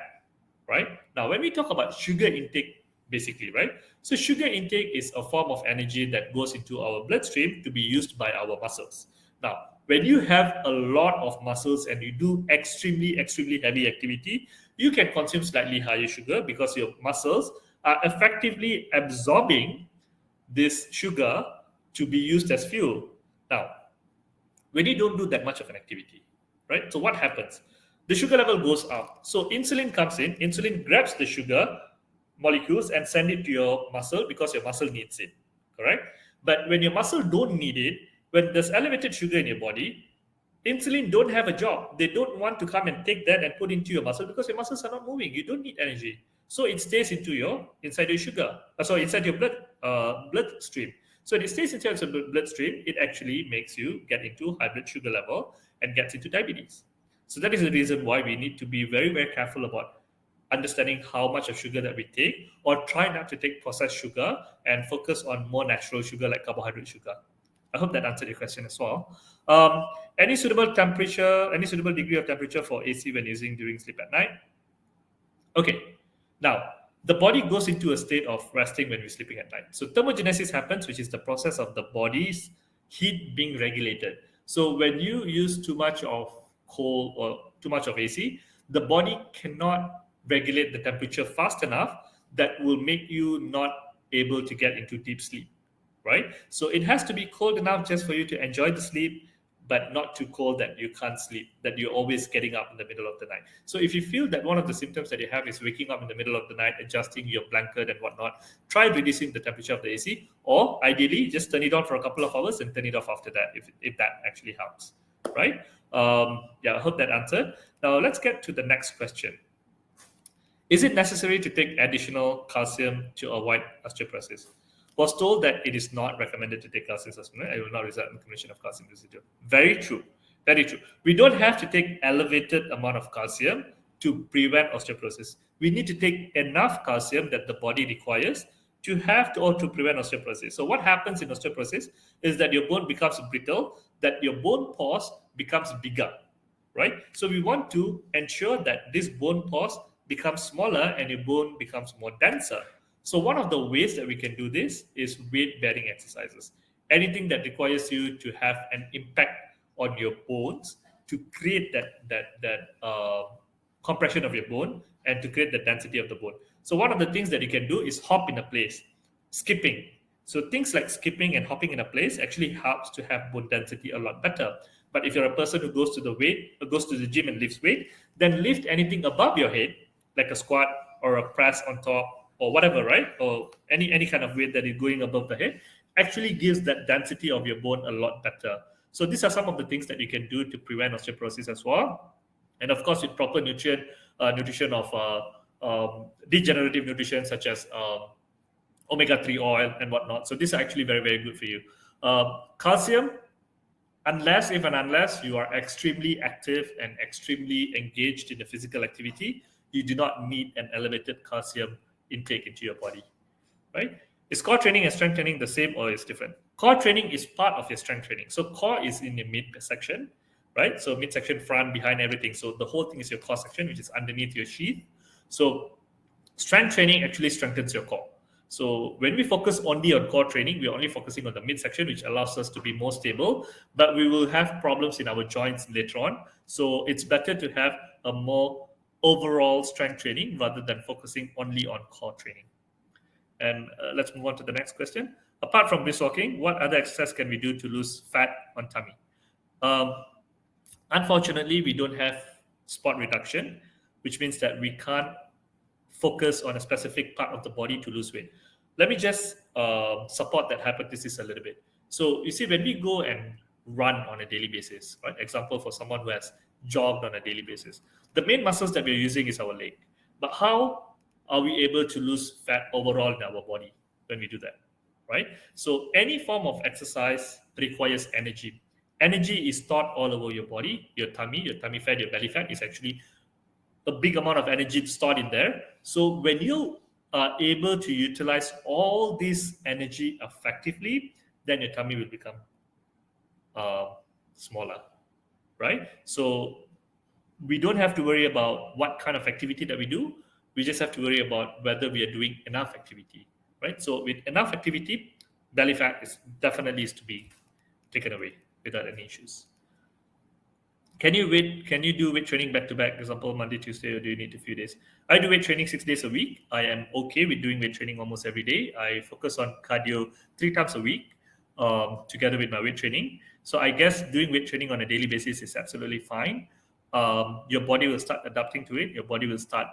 right? Now, when we talk about sugar intake, basically, right? So, sugar intake is a form of energy that goes into our bloodstream to be used by our muscles. Now, when you have a lot of muscles and you do extremely heavy activity, you can consume slightly higher sugar because your muscles are effectively absorbing this sugar to be used as fuel. Now, when you don't do that much of an activity, right? So what happens? The sugar level goes up. So insulin comes in, insulin grabs the sugar molecules and send it to your muscle because your muscle needs it, correct? But when your muscle don't need it, when there's elevated sugar in your body, insulin don't have a job. They don't want to come and take that and put into your muscle because your muscles are not moving. You don't need energy, so it stays into your inside your sugar. Sorry, inside your bloodstream. So it stays inside your bloodstream. It actually makes you get into high blood sugar level and gets into diabetes. So that is the reason why we need to be very careful about understanding how much of sugar that we take, or try not to take processed sugar and focus on more natural sugar like carbohydrate sugar. I hope that answered your question as well. Um, any suitable temperature, any suitable degree of temperature for AC when using during sleep at night? Okay, now the body goes into a state of resting when we're sleeping at night. So thermogenesis happens, which is the process of the body's heat being regulated. So when you use too much of cold or too much of AC, the body cannot regulate the temperature fast enough that will make you not able to get into deep sleep, right? So it has to be cold enough just for you to enjoy the sleep, but not too cold that you can't sleep, that you're always getting up in the middle of the night. So if you feel that one of the symptoms that you have is waking up in the middle of the night, adjusting your blanket and whatnot, try reducing the temperature of the AC, or ideally just turn it on for a couple of hours and turn it off after that if that actually helps, right? Yeah, I hope that answered. Now let's get to the next question. Is it necessary to take additional calcium to avoid osteoporosis? Was told that it is not recommended to take calcium supplement. It will not result in accumulation of calcium residue. Very true. Very true. We don't have to take elevated amount of calcium to prevent osteoporosis. We need to take enough calcium that the body requires to have to or to prevent osteoporosis. So what happens in osteoporosis is that your bone becomes brittle, that your bone pores becomes bigger, right? So we want to ensure that this bone pores becomes smaller and your bone becomes more denser. So one of the ways that we can do this is weight bearing exercises. Anything that requires you to have an impact on your bones to create that compression of your bone and to create the density of the bone. So one of the things that you can do is hop in a place, skipping. So things like skipping and hopping in a place actually helps to have bone density a lot better. But if you're a person who goes to the gym and lifts weight, then lift anything above your head, like a squat or a press on top or whatever, right? Or any kind of weight that is going above the head, actually gives that density of your bone a lot better. So these are some of the things that you can do to prevent osteoporosis as well. And of course, with proper nutrition of degenerative nutrition such as omega 3 oil and whatnot. So these are actually very, very good for you. Calcium, unless you are extremely active and extremely engaged in the physical activity, you do not need an elevated calcium intake into your body, right? Is core training and strength training the same or is different? Core training is part of your strength training. So core is in the mid section, right? So midsection, front, behind, everything. So the whole thing is your core section, which is underneath your sheath. So strength training actually strengthens your core. So when we focus only on core training, we're only focusing on the midsection, which allows us to be more stable, but we will have problems in our joints later on. So it's better to have a more overall strength training rather than focusing only on core training. And let's move on to the next question. Apart from brisk walking, what other exercise can we do to lose fat on tummy? Um, Unfortunately, we don't have spot reduction, which means that we can't focus on a specific part of the body to lose weight. Let me just support that hypothesis a little bit. So you see, when we go and run on a daily basis, right? Example for someone who has jogged on a daily basis, the main muscles that we're using is our leg. But how are we able to lose fat overall in our body when we do that, right? So any form of exercise requires energy. Energy is stored all over your body, your tummy fat, your belly fat is actually a big amount of energy stored in there. So when you are able to utilize all this energy effectively, then your tummy will become uh, smaller, right? So we don't have to worry about what kind of activity that we do. We just have to worry about whether we are doing enough activity, right? So with enough activity, belly fat is to be taken away without any issues. Can you do weight training back to back, example Monday, Tuesday, or do you need a few days? I do weight training 6 days a week. I am okay with doing weight training almost every day. I focus on cardio 3 times a week, together with my weight training. So I guess doing weight training on a daily basis is absolutely fine. Your body will start adapting to it. Your body will start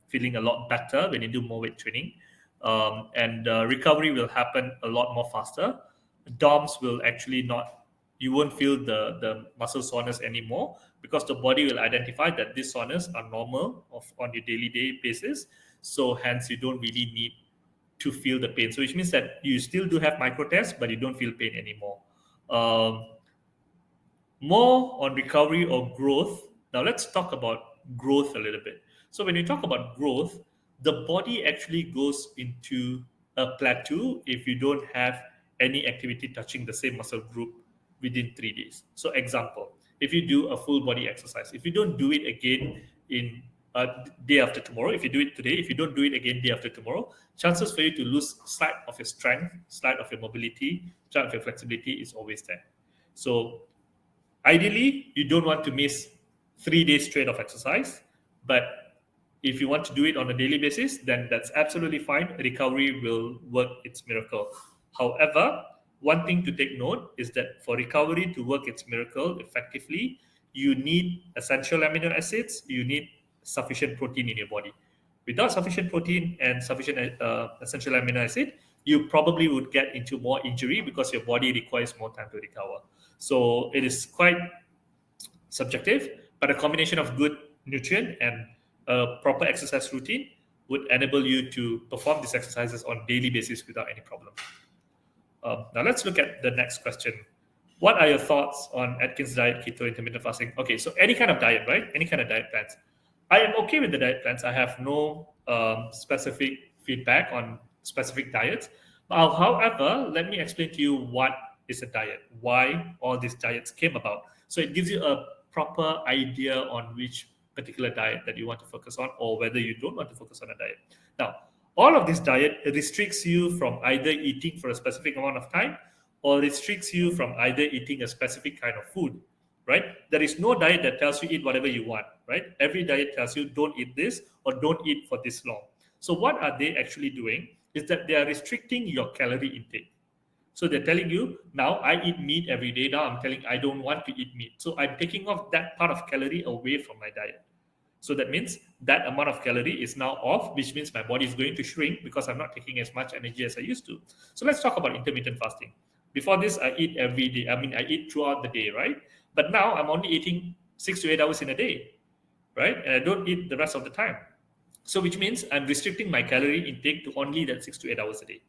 feeling a lot better when you do more weight training, and recovery will happen a lot more faster. DOMS will actually not, you won't feel the muscle soreness anymore because the body will identify that these soreness are normal on your daily day basis. So hence you don't really need to feel the pain. So which means that you still do have micro tests, but you don't feel pain anymore. Um, More on recovery or growth. Now let's talk about growth a little bit. So when you talk about growth, the body actually goes into a plateau if you don't have any activity touching the same muscle group within 3 days. So example, if you do a full body exercise, if you don't do it again in day after tomorrow, if you do it today, if you don't do it again day after tomorrow, chances for you to lose slight of your strength, slight of your mobility, slight of your flexibility is always there. So ideally, you don't want to miss 3 days straight of exercise, but if you want to do it on a daily basis, then that's absolutely fine. Recovery will work its miracle. However, one thing to take note is that for recovery to work its miracle effectively, you need essential amino acids, you need sufficient protein in your body. Without sufficient protein and sufficient essential amino acid, you probably would get into more injury because your body requires more time to recover. So it is quite subjective, but a combination of good nutrient and a proper exercise routine would enable you to perform these exercises on daily basis without any problem. Now let's look at the next question. What are your thoughts on Atkins diet, keto, intermittent fasting? Okay, so any kind of diet, right? Any kind of diet plans. I am okay with the diet plans. I have no specific feedback on specific diets. However, let me explain to you what is a diet, why all these diets came about. So it gives you a proper idea on which particular diet that you want to focus on or whether you don't want to focus on a diet. Now, all of this diet restricts you from either eating for a specific amount of time or restricts you from either eating a specific kind of food, right? There is no diet that tells you eat whatever you want, right? Every diet tells you don't eat this or don't eat for this long. So what are they actually doing is that they are restricting your calorie intake. So they're telling you, now I eat meat every day. Now I'm telling I don't want to eat meat. So I'm taking off that part of calorie away from my diet. So that means that amount of calorie is now off, which means my body is going to shrink because I'm not taking as much energy as I used to. So let's talk about intermittent fasting. Before this, I eat every day. I mean, I eat throughout the day, right? But now I'm only eating 6 to 8 hours in a day, right? And I don't eat the rest of the time. So which means I'm restricting my calorie intake to only that 6 to 8 hours a day,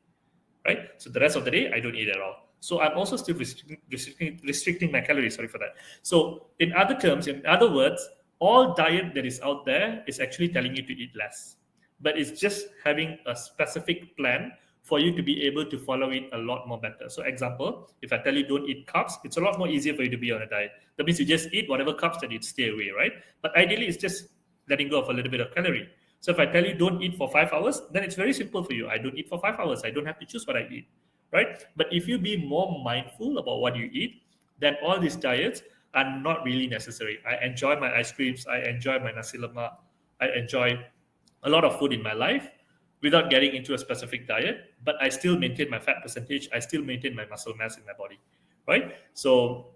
right? So the rest of the day, I don't eat at all. So I'm also still restricting my calories. Sorry for that. So in other terms, in other words, all diet that is out there is actually telling you to eat less, but it's just having a specific plan for you to be able to follow it a lot more better. So example, if I tell you don't eat carbs, it's a lot more easier for you to be on a diet. That means you just eat whatever carbs that you stay away, right? But ideally, it's just letting go of a little bit of calorie. So if I tell you don't eat for 5 hours, then it's very simple for you. I don't eat for 5 hours. I don't have to choose what I eat, right? But if you be more mindful about what you eat, then all these diets are not really necessary. I enjoy my ice creams. I enjoy my nasi lemak. I enjoy a lot of food in my life without getting into a specific diet, but I still maintain my fat percentage. I still maintain my muscle mass in my body, right? So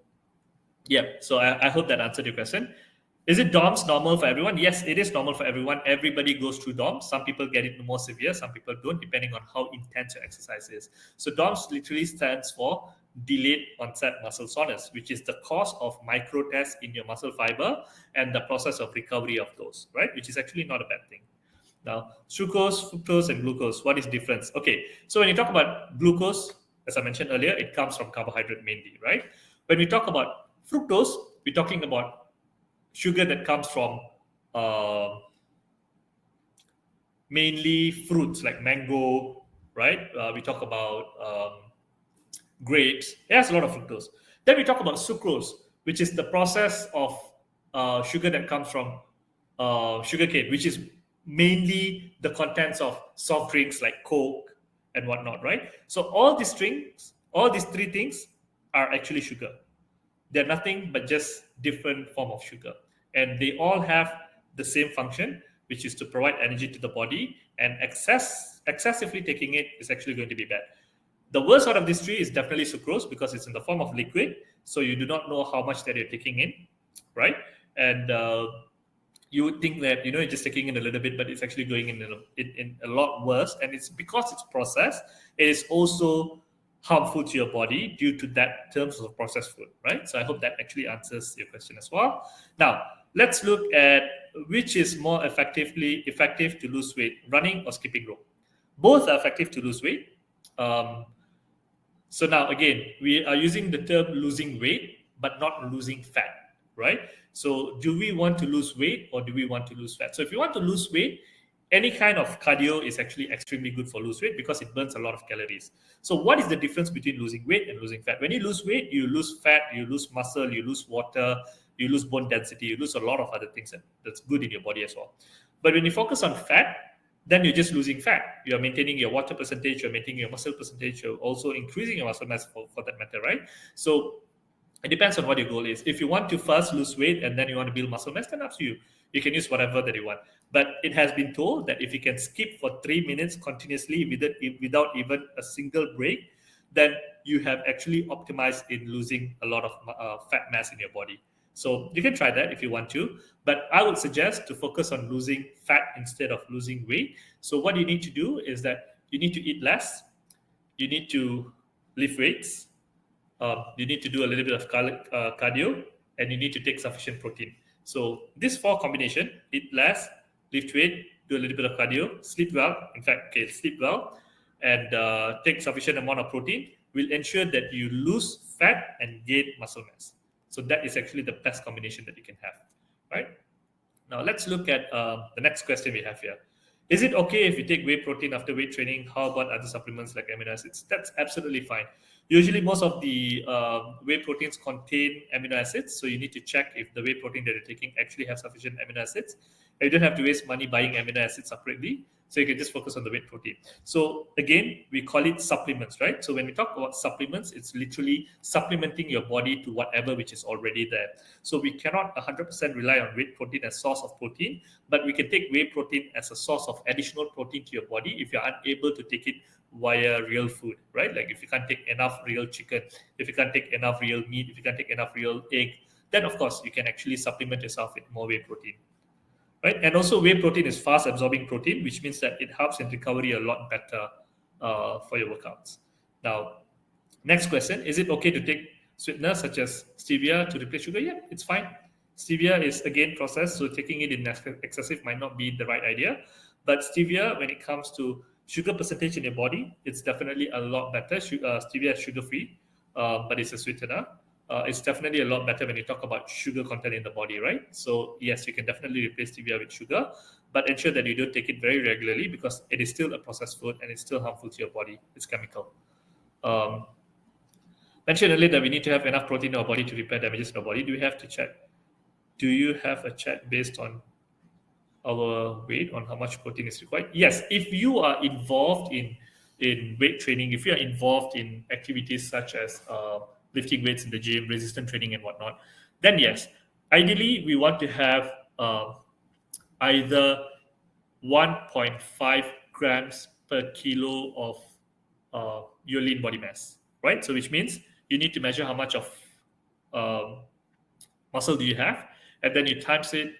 yeah, so I hope that answered your question. Is it DOMS normal for everyone? Yes, it is normal for everyone. Everybody goes through DOMS. Some people get it more severe, some people don't, depending on how intense your exercise is. So DOMS literally stands for delayed onset muscle soreness, which is the cause of micro tests in your muscle fiber and the process of recovery of those, right? Which is actually not a bad thing. Now, sucrose, fructose, and glucose, what is difference? Okay, so when you talk about glucose, as I mentioned earlier, it comes from carbohydrate mainly, right? When we talk about fructose, we're talking about sugar that comes from uh, mainly fruits like mango, right? We talk about grapes. It has a lot of fructose. Then we talk about sucrose, which is the process of sugar that comes from sugarcane, which is mainly the contents of soft drinks like Coke and whatnot, right? So all these three things are actually sugar. They're nothing but just different form of sugar, and they all have the same function, which is to provide energy to the body. And excessively taking it is actually going to be bad. The worst out of these three is definitely sucrose because it's in the form of liquid, so you do not know how much that you're taking in, right? And you would think that you're just taking in a little bit, but it's actually going in a lot worse. And it's because it's processed. It is also harmful to your body due to that terms of processed food, right? So I hope that actually answers your question as well. Now let's look at which is more effective to lose weight, running or skipping rope. Both are effective to lose weight. Um, so now again, we are using the term losing weight, but not losing fat, right? So do we want to lose weight or do we want to lose fat? So if you want to lose weight, any kind of cardio is actually extremely good for lose weight because it burns a lot of calories. So what is the difference between losing weight and losing fat? When you lose weight, you lose fat, you lose muscle, you lose water, you lose bone density, you lose a lot of other things that's good in your body as well. But when you focus on fat, then you're just losing fat. You're maintaining your water percentage, you're maintaining your muscle percentage, you're also increasing your muscle mass for that matter, right? So it depends on what your goal is. If you want to first lose weight and then you want to build muscle mass, then up to you. You can use whatever that you want. But it has been told that if you can skip for 3 minutes continuously without even a single break, then you have actually optimized in losing a lot of fat mass in your body. So you can try that if you want to, but I would suggest to focus on losing fat instead of losing weight. So what you need to do is that you need to eat less, you need to lift weights, you need to do a little bit of cardio, and you need to take sufficient protein. So this four combination: eat less, lift weight, do a little bit of cardio, sleep well. In fact, okay, sleep well, and take sufficient amount of protein will ensure that you lose fat and gain muscle mass. So that is actually the best combination that you can have, right? Now let's look at the next question we have here. Is it okay if you take whey protein after weight training? How about other supplements like amino acids? That's absolutely fine. Usually, most of the whey proteins contain amino acids, so you need to check if the whey protein that you're taking actually have sufficient amino acids. You don't have to waste money buying amino acids separately. So you can just focus on the whey protein. So again, we call it supplements, right? So when we talk about supplements, it's literally supplementing your body to whatever which is already there. So we cannot 100% rely on whey protein as source of protein, but we can take whey protein as a source of additional protein to your body if you're unable to take it via real food, right? Like if you can't take enough real chicken, if you can't take enough real meat, if you can't take enough real egg, then of course you can actually supplement yourself with more whey protein, right? And also whey protein is fast absorbing protein, which means that it helps in recovery a lot better for your workouts. Now, next question, is it okay to take sweeteners such as stevia to replace sugar? Yeah, it's fine. Stevia is again processed, so taking it in excessive might not be the right idea. But stevia, when it comes to sugar percentage in your body, it's definitely a lot better. Stevia is sugar free, but it's a sweetener. It's definitely a lot better when you talk about sugar content in the body, right? So yes, you can definitely replace stevia with sugar, but ensure that you don't take it very regularly because it is still a processed food and it's still harmful to your body. It's chemical. Um, Mentioned earlier that we need to have enough protein in our body to repair damages in our body. Do we have to check? Do you have a chat based on our weight on how much protein is required? Yes, if you are involved in weight training, if you are involved in activities such as lifting weights in the gym, resistance training, and whatnot, then yes, ideally we want to have either 1.5 grams per kilo of your lean body mass, right? So which means you need to measure how much of um, muscle do you have, and then you times it,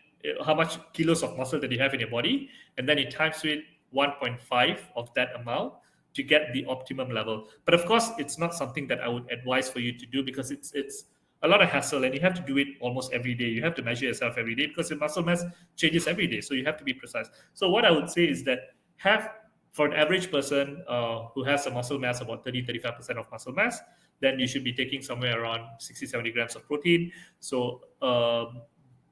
how much kilos of muscle that you have in your body, and then you times it 1.5 of that amount to get the optimum level. But of course, it's not something that I would advise for you to do because it's a lot of hassle and you have to do it almost every day. You have to measure yourself every day because your muscle mass changes every day, so you have to be precise. So what I would say is that have, for an average person who has a muscle mass about 30-35% of muscle mass, then you should be taking somewhere around 60-70 grams of protein. So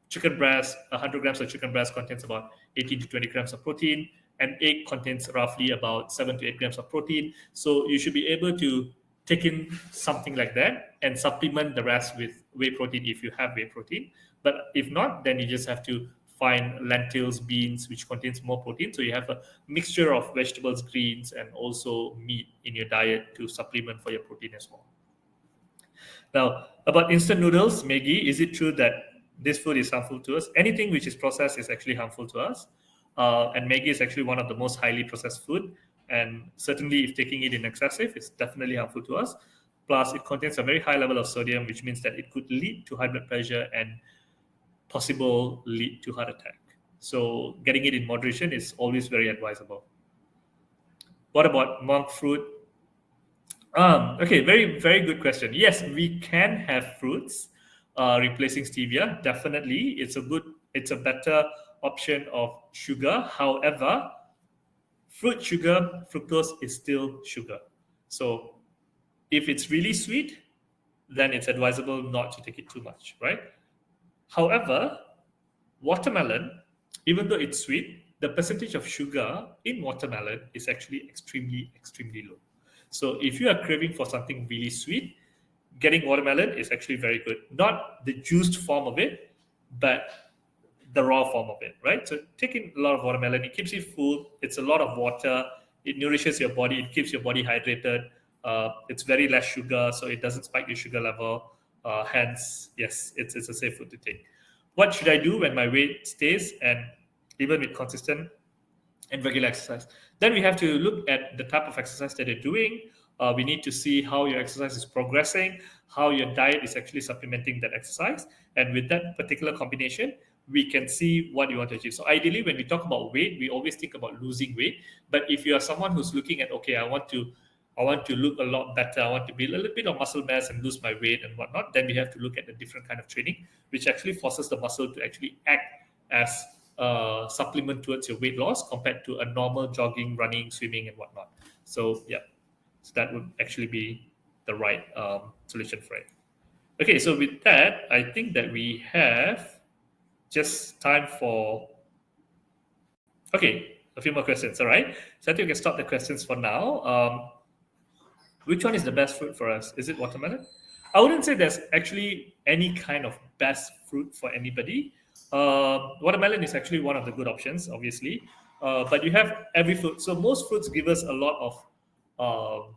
chicken breast, 100 grams of chicken breast contains about 18 to 20 grams of protein, and egg contains roughly about 7 to 8 grams of protein. So you should be able to take in something like that and supplement the rest with whey protein if you have whey protein. But if not, then you just have to find lentils, beans, which contains more protein. So you have a mixture of vegetables, greens, and also meat in your diet to supplement for your protein as well. Now, about instant noodles, Maggie, is it true that this food is harmful to us? Anything which is processed is actually harmful to us. And Maggie is actually one of the most highly processed food. And certainly, if taking it in excessive, it's definitely harmful to us. Plus, it contains a very high level of sodium, which means that it could lead to high blood pressure and possible lead to heart attack. So, getting it in moderation is always very advisable. What about monk fruit? Okay, very, very good question. Yes, we can have fruits replacing stevia. Definitely, it's a better option of sugar. However, fruit sugar, fructose is still sugar. So if it's really sweet, then it's advisable not to take it too much, right? However, watermelon, even though it's sweet, the percentage of sugar in watermelon is actually extremely, extremely low. So if you are craving for something really sweet, getting watermelon is actually very good. Not the juiced form of it, but the raw form of it, right? So taking a lot of watermelon, it keeps you full. It's a lot of water. It nourishes your body. It keeps your body hydrated. It's very less sugar, so it doesn't spike your sugar level. Hence, yes, it's a safe food to take. What should I do when my weight stays and even with consistent and regular exercise? Then we have to look at the type of exercise that you're doing. We need to see how your exercise is progressing, how your diet is actually supplementing that exercise. And with that particular combination, we can see what you want to achieve. So ideally, when we talk about weight, we always think about losing weight. But if you are someone who's looking at, okay, I want to look a lot better. I want to build a little bit of muscle mass and lose my weight and whatnot. Then we have to look at a different kind of training, which actually forces the muscle to actually act as a supplement towards your weight loss compared to a normal jogging, running, swimming, and whatnot. So yeah, so that would actually be the right solution for it. Okay, so with that, I think that we have just time for a few more questions. All right, so I think we can stop the questions for now. Which one is the best fruit for us? Is it watermelon? I wouldn't say there's actually any kind of best fruit for anybody. Watermelon is actually one of the good options, obviously. but you have every fruit. So most fruits give us a lot of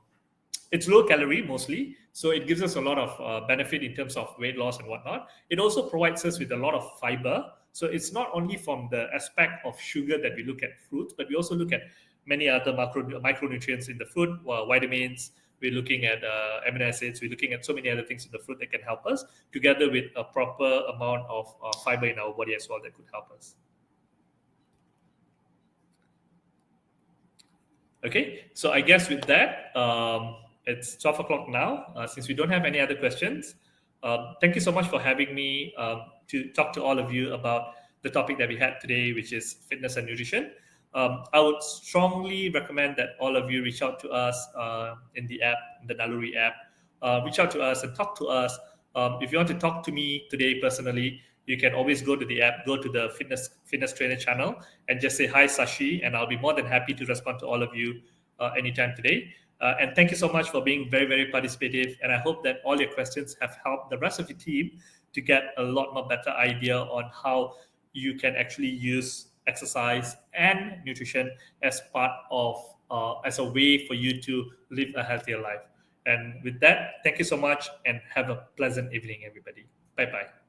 it's low calorie mostly, so it gives us a lot of benefit in terms of weight loss and whatnot. It also provides us with a lot of fiber, so it's not only from the aspect of sugar that we look at fruits, but we also look at many other micronutrients in the fruit, vitamins. We're looking at amino acids. We're looking at so many other things in the fruit that can help us, together with a proper amount of fiber in our body as well that could help us. Okay, so I guess with that, it's 12 o'clock now. Since we don't have any other questions, thank you so much for having me to talk to all of you about the topic that we had today, which is fitness and nutrition. I would strongly recommend that all of you reach out to us in the app, the Naluri app. Reach out to us and talk to us. If you want to talk to me today personally, you can always go to the app, go to the fitness trainer channel, and just say hi, Sashi, and I'll be more than happy to respond to all of you anytime today. And thank you so much for being very, very participative. And I hope that all your questions have helped the rest of your team to get a lot more better idea on how you can actually use exercise and nutrition as part of as a way for you to live a healthier life. And with that, thank you so much and have a pleasant evening, everybody. Bye bye.